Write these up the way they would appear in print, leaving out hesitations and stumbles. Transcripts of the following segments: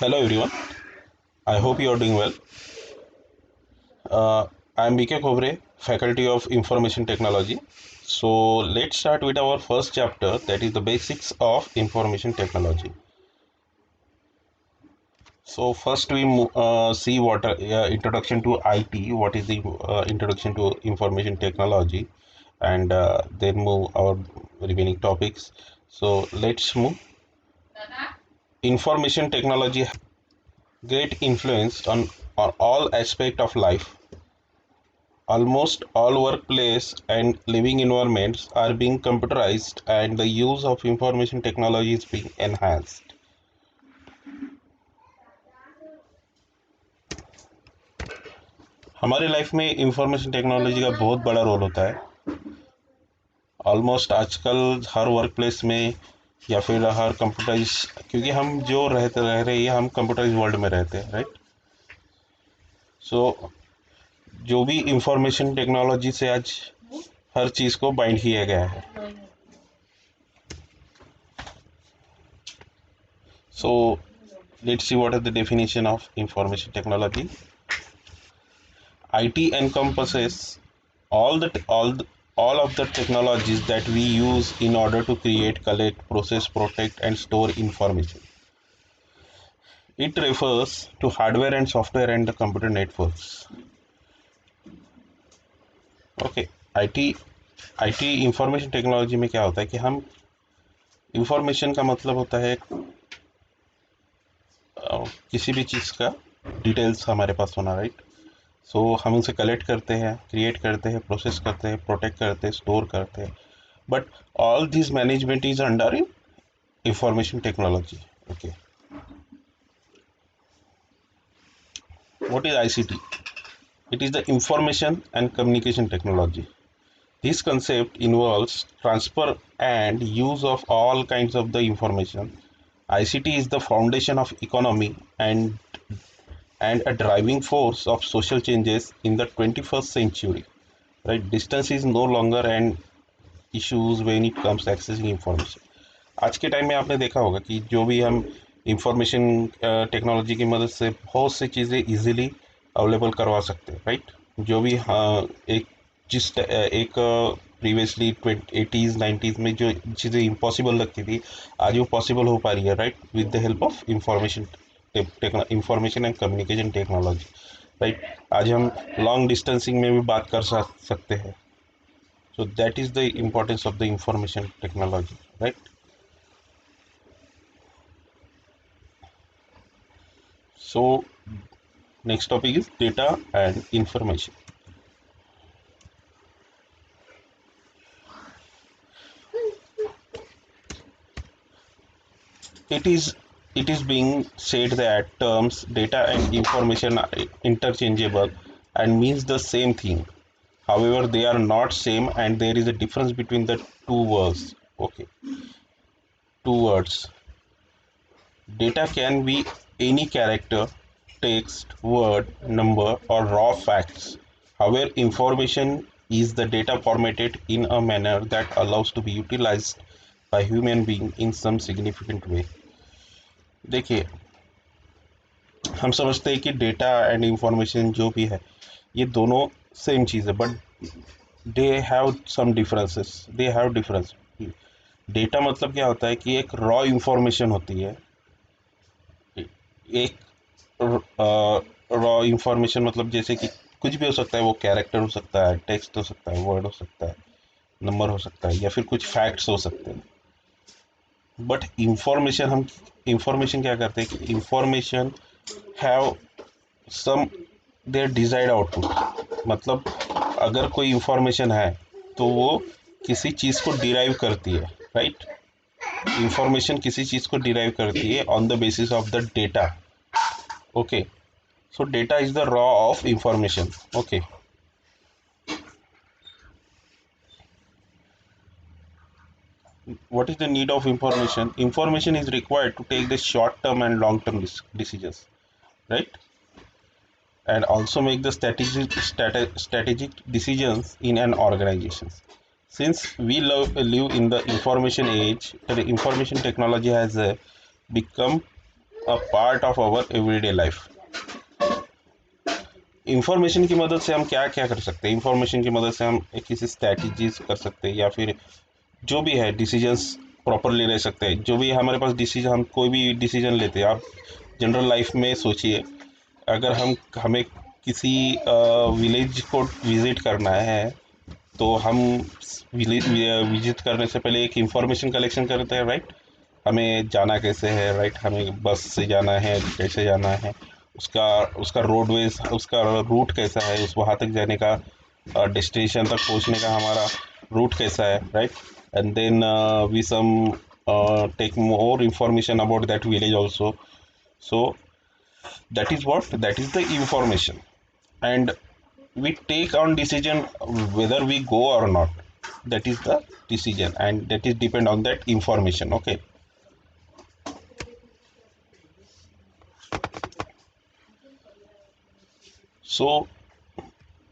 Hello everyone, I hope you are doing well. I am BK Kobre, Faculty of Information Technology. So let's start with our first chapter, that is the basics of information technology. So first we see what introduction to IT, what is the introduction to information technology, and then move our remaining topics. So let's move. Information technology has great influence on all aspect of life. Almost all workplace and living environments are being computerized and the use of information technology is being enhanced. हमारे life में information technology का बहुत बड़ा role होता है. Almost आजकल her work place में या फिर हर कंप्यूटराइज, क्योंकि हम जो रह रहे हैं हम कंप्यूटराइज वर्ल्ड में रहते हैं, राइट. सो जो भी इंफॉर्मेशन टेक्नोलॉजी से आज हर चीज़ को बाइंड किया गया है. सो let's see what is the definition of information technology. IT encompasses all of the technologies that we use in order to create, collect, process, protect, and store information. It refers to hardware and software and the computer networks. Okay, IT IT information technology में क्या होता है कि हम information का मतलब होता है किसी भी चीज़ का डिटेल्स हमारे पास होना, राइट. सो हम उसे कलेक्ट करते हैं, क्रिएट करते हैं, प्रोसेस करते हैं, प्रोटेक्ट करते हैं, स्टोर करते हैं. But all this management is under in information technology. Okay, what is ICT? It is the information and communication technology. This concept involves transfer and use of all kinds of the information. ICT is the foundation of economy and a driving force of social changes in the 21st century. Right? Distance is no longer an issues when it comes to accessing information. आज के time में आपने देखा होगा कि जो भी हम इंफॉर्मेशन टेक्नोलॉजी की मदद से बहुत सी चीज़ें इजीली अवेलेबल करवा सकते हैं, राइट. जो भी हाँ एक जिस एक प्रीवियसली 80s 90s में जो चीज़ें इम्पॉसिबल लगती थी आज वो पॉसिबल हो पा रही है, right, with the help of information and communication technology, right. आज हम लॉन्ग डिस्टेंसिंग में भी बात कर सकते हैं. So that is the importance of the information technology, right? So next topic is data and information. It is it is being said that terms data and information are interchangeable and means the same thing. However, they are not same and there is a difference between the two words. Okay, two words. Data can be any character, text, word, number, or raw facts. However, information is the data formatted in a manner that allows to be utilized by human being in some significant way. देखिए, हम समझते हैं कि data and information जो भी है ये दोनों सेम चीज़ है, but they have some differences, they have difference. Data मतलब क्या होता है कि एक रॉ इंफॉर्मेशन होती है. एक रॉ इंफॉर्मेशन मतलब जैसे कि कुछ भी हो सकता है, वो कैरेक्टर हो सकता है, टेक्स्ट हो सकता है, वर्ड हो सकता है, नंबर हो सकता है, या फिर कुछ फैक्ट्स हो सकते हैं. बट इंफॉर्मेशन क्या करते हैं कि information have some their desired output. मतलब अगर कोई इंफॉर्मेशन है तो वो किसी चीज़ को डिराइव करती है, राइट. इंफॉर्मेशन किसी चीज़ को डिराइव करती है on the basis of the data. Okay, so data is the raw of information. Okay, what is the need of information? Information is required to take the short term and long term decisions, right, and also make the strategic decisions in an organization. Since we live in the information age, the information technology has become a part of our everyday life. Information की मदद से हम क्या क्या कर सकते हैं? Information की मदद से हम किसी स्ट्रैटेजीज कर सकते हैं, या फिर जो भी है डिसीजंस प्रॉपरली ले सकते हैं। जो भी हमारे पास डिसीजन, हम कोई भी डिसीजन लेते हैं, आप जनरल लाइफ में सोचिए, अगर हमें किसी विलेज को विजिट करना है, तो हम विजिट करने से पहले एक इंफॉर्मेशन कलेक्शन करते हैं, राइट? हमें जाना कैसे है, राइट? हमें बस से जाना है, कैसे जाना है, उसका उसका रोडवेज, उसका रूट कैसा है, उस वहाँ तक जाने का, डेस्टिनेशन तक पहुँचने का हमारा रूट कैसा है, right? And then we some take more information about that village also. So that is the information, and we take on decision whether we go or not. That is the decision, and that is depend on that information. Okay, so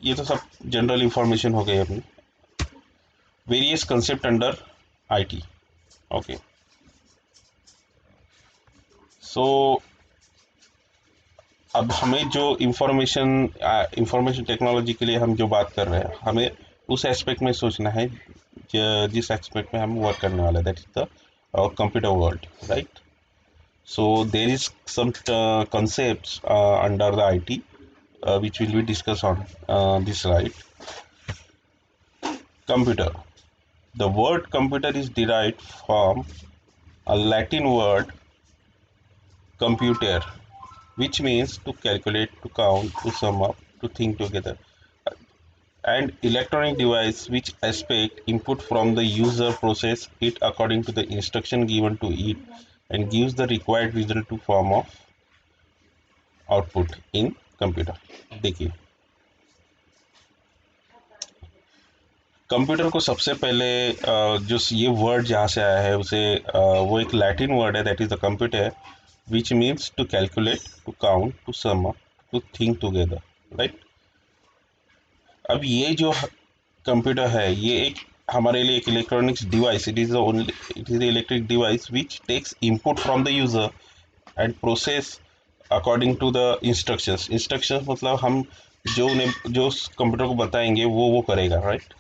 ये तो सब general information हो गई अपनी। Various concept under IT. Okay, so अब हमें जो information technology के लिए हम जो बात कर रहे हैं, हमें उस एस्पेक्ट में सोचना है जिस एस्पेक्ट में हम वर्क करने वाले हैं, that is the computer world, right? So there is some concepts under the IT which will be discussed on this slide. Computer. The word computer is derived from a Latin word computere, which means to calculate, to count, to sum up, to think together. And electronic device which expect input from the user, process it according to the instruction given to it, and gives the required result to form of output in computer. देखिए, computer को सबसे पहले जो ये word जहाँ से आया है उसे वो एक लैटिन वर्ड है, that is the computer, which means to calculate, to count, to sum up, to think together, right? अब ये जो कंप्यूटर है, ये एक हमारे लिए एक electronics device, it is the electric device which takes input from the user and process according to the instructions. Instructions मतलब हम जो कंप्यूटर को बताएंगे वो करेगा, राइट?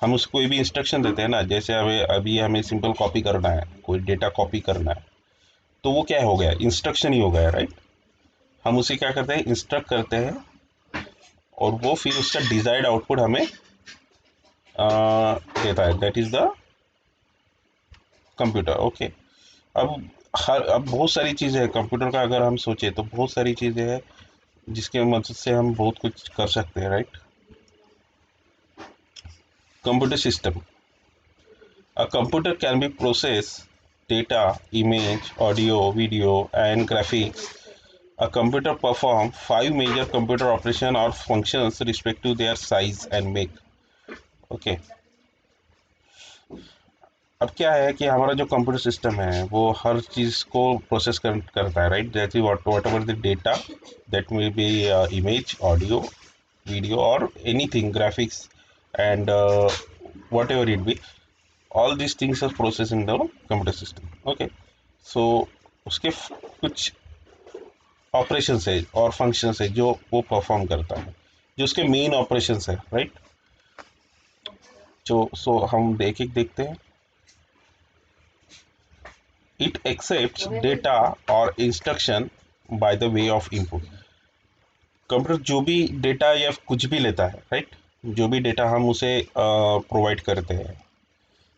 हम उसको कोई भी इंस्ट्रक्शन देते हैं ना, जैसे हमें अभी हमें सिंपल कॉपी करना है, कोई डेटा कॉपी करना है, तो वो क्या हो गया? इंस्ट्रक्शन ही हो गया, राइट? हम उसे क्या करते हैं? इंस्ट्रक्ट करते हैं, और वो फिर उसका डिजायर्ड आउटपुट हमें देता है, that is the computer. Okay, अब बहुत सारी चीज़ें हैं कंप्यूटर का, अगर हम सोचे तो बहुत सारी चीज़ें हैं जिसके मदद से हम बहुत कुछ कर सकते हैं, right? Computer system. A computer can be process data, image, audio, video, and graphics. A computer perform five major computer operation or functions respect to their size and make. Okay. अब क्या है कि हमारा जो कंप्यूटर सिस्टम है वो हर चीज़ को process करता है, right? That is whatever the data, that may be image, audio, video, और anything, graphics, and whatever it be, all these things are processed in the computer system। okay, so उसके कुछ operations है और functions है जो वो perform करता है, जो उसके मेन ऑपरेशंस है, राइट? जो सो हम देखते हैं। इट एक्सेप्ट्स डेटा और instruction by the way of input. Computer जो भी डेटा या कुछ भी लेता है, राइट? जो भी डेटा हम उसे प्रोवाइड करते हैं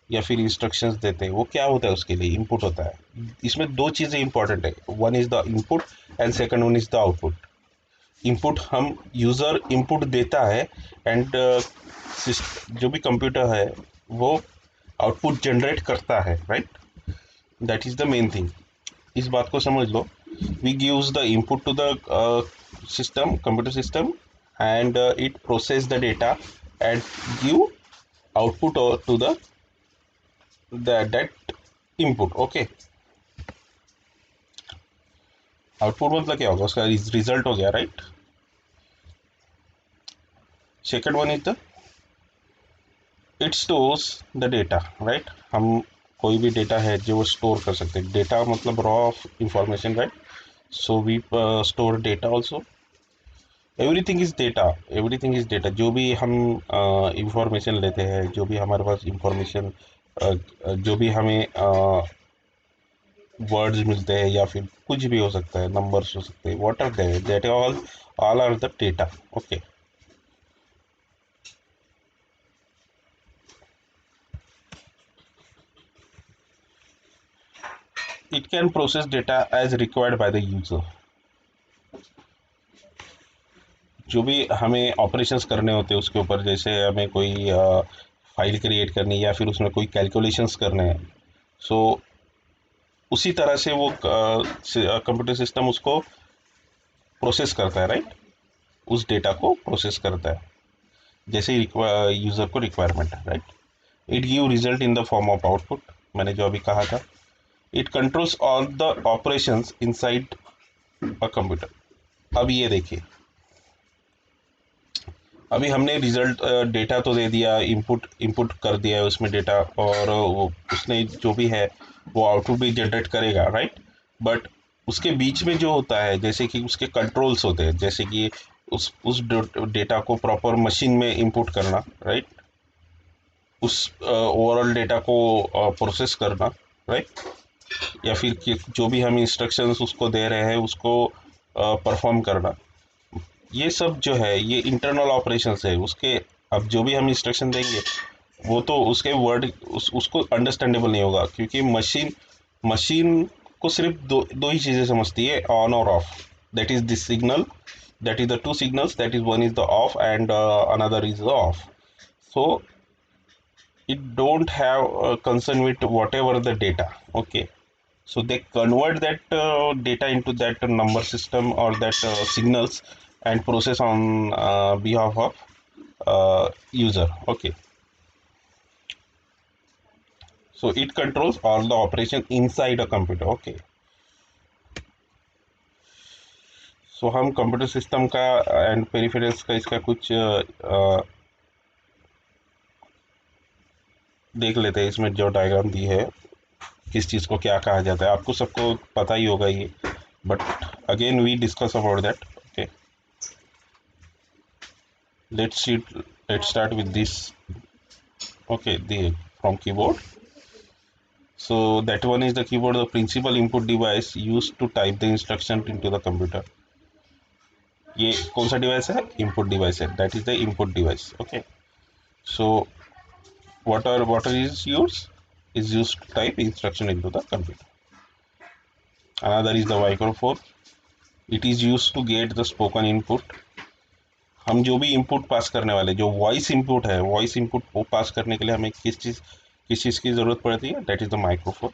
या फिर इंस्ट्रक्शंस देते हैं, वो क्या होता है? उसके लिए इनपुट होता है। इसमें दो चीज़ें इंपॉर्टेंट है, one is the input and second one is the output. Input हम यूज़र इनपुट देता है, एंड जो भी कंप्यूटर है वो आउटपुट जनरेट करता है, right? That is the main thing. इस बात को समझ लो। We gives the input to the system, computer system, and it process the data and give output to the that input। Okay, output मतलब क्या होगा? उसका रिजल्ट हो गया, right? Second one is the it stores the data, right? हम कोई भी data है जो वो स्टोर कर सकते हैं. डेटा मतलब raw information, right? So we store data also. Everything is data. Everything is data. जो भी हम इंफॉर्मेशन लेते हैं, जो भी हमारे पास इंफॉर्मेशन, जो भी हमें वर्ड्स मिलते हैं या फिर कुछ भी हो सकता है, नंबर्स हो सकते हैं, what are there, that all are the data. Okay. It can process data as required by the user. जो भी हमें ऑपरेशंस करने होते हैं उसके ऊपर, जैसे हमें कोई फाइल क्रिएट करनी या फिर उसमें कोई कैलकुलेशंस करने हैं, सो उसी तरह से वो कंप्यूटर सिस्टम उसको प्रोसेस करता है, राइट? उस डेटा को प्रोसेस करता है जैसे यूज़र को रिक्वायरमेंट है, right? It give result in the form of output, मैंने जो अभी कहा था. It controls all the operations inside a computer. अब ये देखिए, अभी हमने रिजल्ट डेटा तो दे दिया, इनपुट इनपुट कर दिया है उसमें डेटा, और वो उसने जो भी है वो आउटपुट भी जनरेट करेगा, राइट? बट उसके बीच में जो होता है, जैसे कि उसके कंट्रोल्स होते हैं, जैसे कि उस डेटा को प्रॉपर मशीन में इनपुट करना, राइट? उस ओवरऑल डेटा को प्रोसेस करना, राइट? या फिर जो भी हम इंस्ट्रक्शंस उसको दे रहे हैं उसको परफॉर्म करना, ये सब जो है ये इंटरनल ऑपरेशंस है उसके. अब जो भी हम इंस्ट्रक्शन देंगे वो तो उसके वर्ड उसको अंडरस्टैंडेबल नहीं होगा, क्योंकि मशीन मशीन को सिर्फ दो ही चीज़ें समझती है, ऑन और of. That is this signal, that is the two signals, that is one is the of and another is the of. So it don't have concern with whatever the data. Okay, so they convert that data into that number system or that signals and process on behalf of user. Okay, so it controls all the operation inside a computer. Okay, so हम computer system का and peripherals का इसका कुछ देख लेते हैं. इसमें जो डायग्राम दी है, किस चीज़ को क्या कहा जाता है, आपको सबको पता ही होगा ये, but again we discuss about that. Okay, let's see, let's start with this. Okay, the from keyboard. So that one is the keyboard, the principal input device used to type the instruction into the computer. ये कौन सा device है? Input device है. That is the input device. Okay, so what is yours is used to type instruction into the computer. Another is the microphone. It is used to get the spoken input. हम जो भी input पास करने वाले, जो voice input है, voice input को पास करने के लिए हमें किस चीज़ की ज़रूरत पड़ती है? That is the microphone.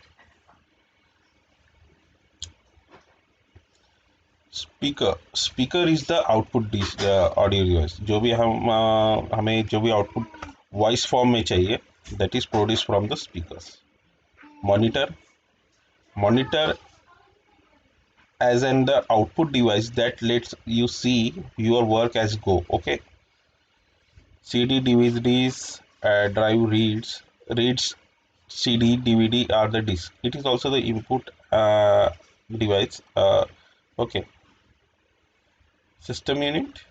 Speaker is the output audio device. जो भी हमें जो भी आउटपुट वॉइस फॉर्म में चाहिए, that is produce from the speakers. Monitor. Monitor as an the output device that lets you see your work as go. Okay, CD, DVDs, drive reads CD, DVD are the disk. It is also the input device. Okay, system unit.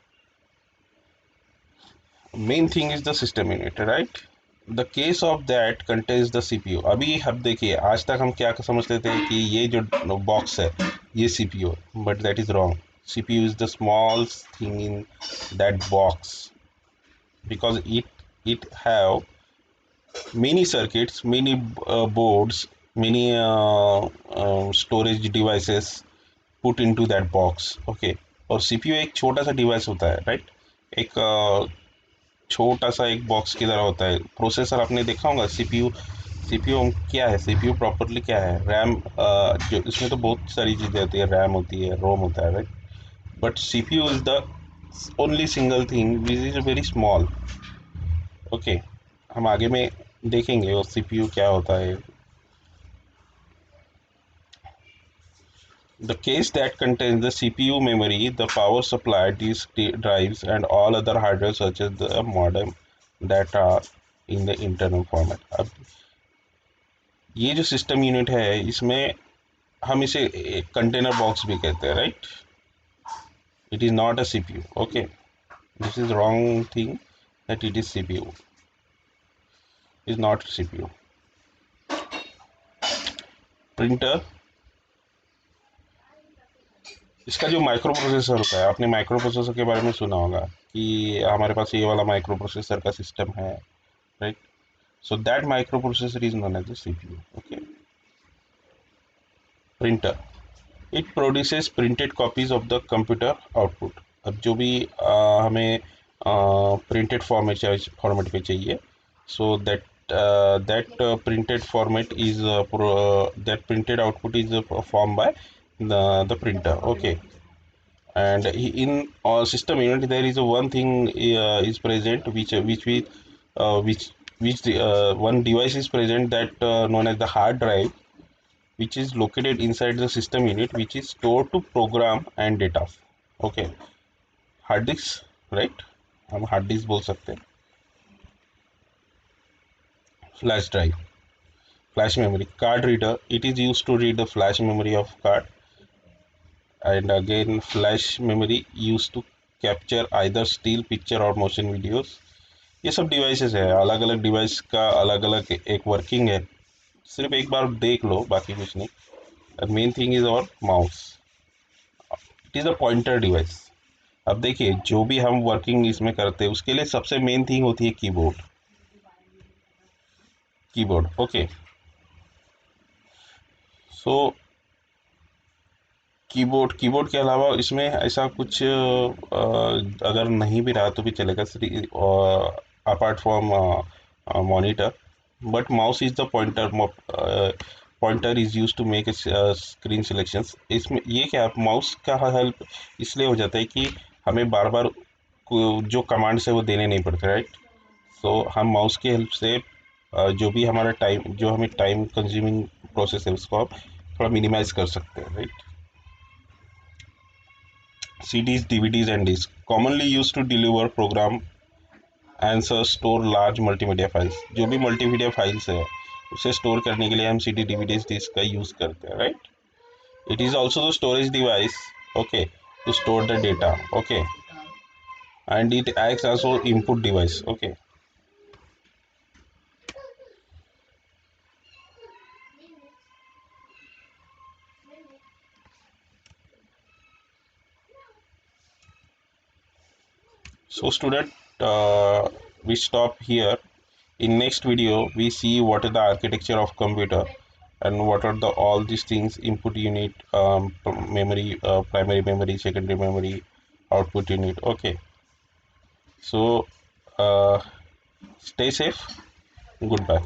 Main thing is the system unit, right? The case of that contains the CPU. अभी अब देखिए, आज तक हम क्या समझते थे कि ये जो बॉक्स है ये CPU, but that is wrong. CPU is the small thing in that box because it have many circuits, many boards, many storage devices put into that box. Okay, और CPU एक छोटा सा डिवाइस होता है, right? एक छोटा सा एक बॉक्स की तरह होता है. प्रोसेसर आपने देखा होगा. सीपीयू सीपीयू क्या है? सीपीयू प्रॉपरली क्या है? रैम. जो इसमें तो बहुत सारी चीज़ें होती है, रैम होती है, रोम होता है, right? But CPU is the only single thing which is very small. Okay, हम आगे में देखेंगे और सीपीयू क्या होता है. The case that contains the CPU memory, the power supply, disk drives, and all other hardware such as the modem that are in the internal format. अब ये जो सिस्टम यूनिट है इसमें हम इसे कंटेनर बॉक्स भी कहते हैं, right? It is not a CPU. Okay, this is wrong thing that it is CPU. Is not CPU. Printer, इसका जो माइक्रो प्रोसेसर होता है, आपने माइक्रो प्रोसेसर के बारे में सुना होगा कि हमारे पास ये वाला माइक्रो प्रोसेसर का सिस्टम है, right? So that micro processor is known as the CPU. Okay. Printer, it produces printed copies of the computer output. अब जो भी हमें प्रिंटेड फॉर्मेट पे चाहिए, so that printed format is that printed output is formed by the printer. Okay. And in system unit there is a one thing is present which the, one device is present that known as the hard drive, which is located inside the system unit, which is stored to program and data. Okay. Hard disk, right? हम hard disk बोल सकते हैं. Flash drive, flash memory. Card reader, it is used to read the flash memory of card. And again, flash memory used to capture either still picture or motion videos. ये सब devices है, अलग अलग device का अलग अलग एक working है. सिर्फ एक बार देख लो, बाकी कुछ नहीं. मेन थिंग इज और mouse. It is a pointer device. अब देखिए, जो भी हम वर्किंग इसमें करते हैं उसके लिए सबसे मेन थिंग होती है keyboard. Keyboard, okay. So keyboard के अलावा इसमें ऐसा कुछ अगर नहीं भी रहा तो भी चलेगा, apart from monitor. But mouse is the pointer is use to make screen selections. इसमें ये क्या, माउस का हेल्प इसलिए हो जाता है कि हमें बार बार जो कमांड्स है वो देने नहीं पड़ते, राइट? सो हम माउस की हेल्प से जो भी हमारा टाइम, जो हमें टाइम कंज्यूमिंग प्रोसेस है उसको हम थोड़ा मिनिमाइज कर सकते हैं, right? CDs, DVDs and discs commonly used to deliver program answer store large multimedia files. जो भी multimedia files है उसे store करने के लिए हम CD, DVDs, disc का use करते हैं, right? It is also the storage device, okay, to store the data, okay, and it acts as also input device, okay. So student, we stop here. In next video we see what is the architecture of computer and what are the all these things: input unit, memory, primary memory, secondary memory, output unit. Okay. So stay safe. Goodbye.